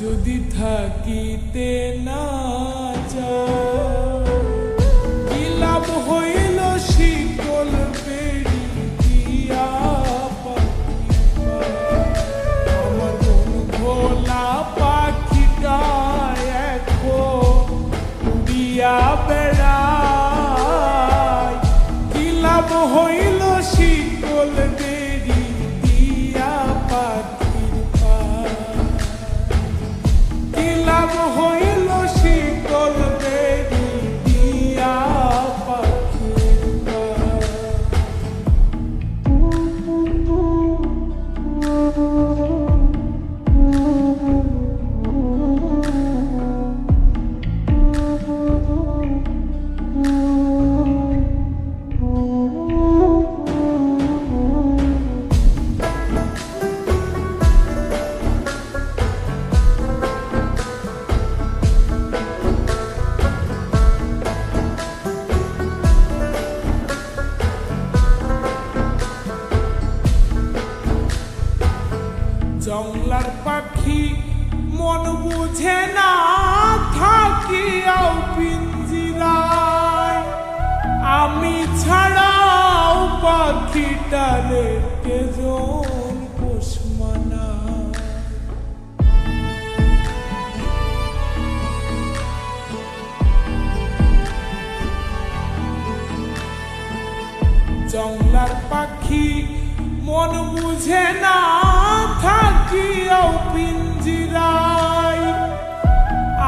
যদি থাকিতে না চাও, কি লাভ হইল শিকল বেড়ি দিয়া আমার মন ভোলা পাখিটা এখন উড়িয়া বেড়ায়। কি লাভ হইল শিকল বেড়ি দিয়া পাখির পায়, কি লাভ হইল শিকল বেড়ি দিয়া পাখির পায়। জংলার পাখি মন বুঝে না থাকিয়াও পিঞ্জিরায়, আমি ছাড়াও পাখিটারে কেজন পোষ মানায়। জংলার পাখি মন বুঝে না থাকিয়াও পিঞ্জিরায়,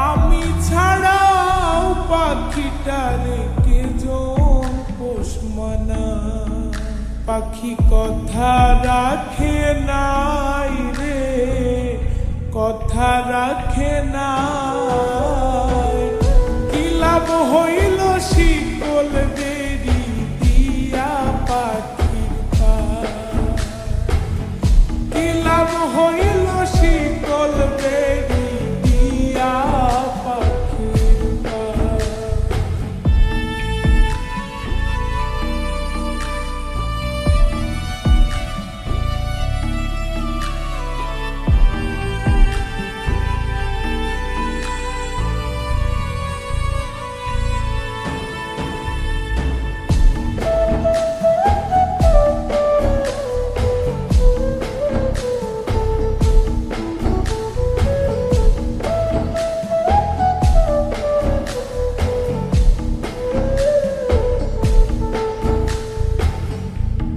আমি ছাড়াও পাখিটারে কেজন পোষ মানায়। পাখি কথা রাখে নাই রে, কথা রাখে নাই। কি লাভ হইল শিকল বেড়ি দিয়া পাখির পায়, কি লাভ হইল শিকল বেড়ি দিয়া পাখির পায়।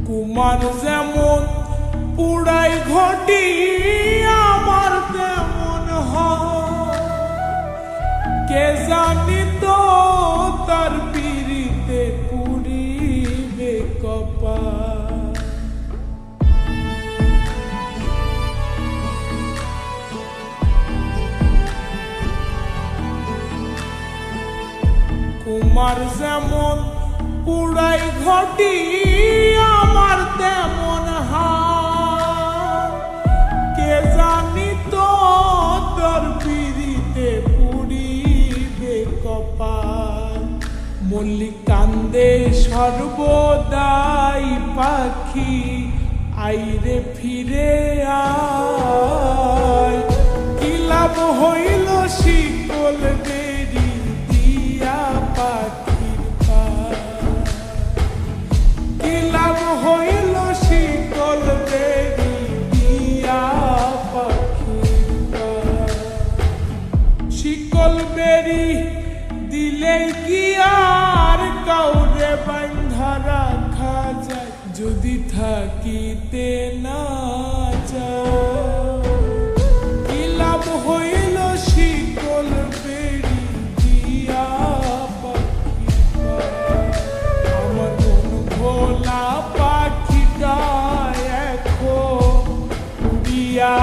কুমার যেমন পুড়াই ঘটি আমার তেমন হয়, কে জানি তো তার পিড়িতে পুড়িবে কপাল। কুমার যেমন পুড়াই ঘটি আমার তেমন হয়, কে জানি তো তোর পিড়িতে পুড়িবে কপাল। মল্লিক কান্দে সর্বদাই পাখি আইরে ফিরে আয়। কি লাভ হইল শিকল বেড়ি দিয়া পাখির পায়, কি লাভ হইল শিকল বেড়ি দিয়া পাখির পায়। শিকল বেড়ি দিলে কি আর কাউরে বাঁধা রাখা যায়, যদি থাকিতে না চাও, কি লাভ হইল শিকল বেড়ি দিয়া পাখির পায়। আমার মন ভোলা পাখিটা এখন উড়িয়া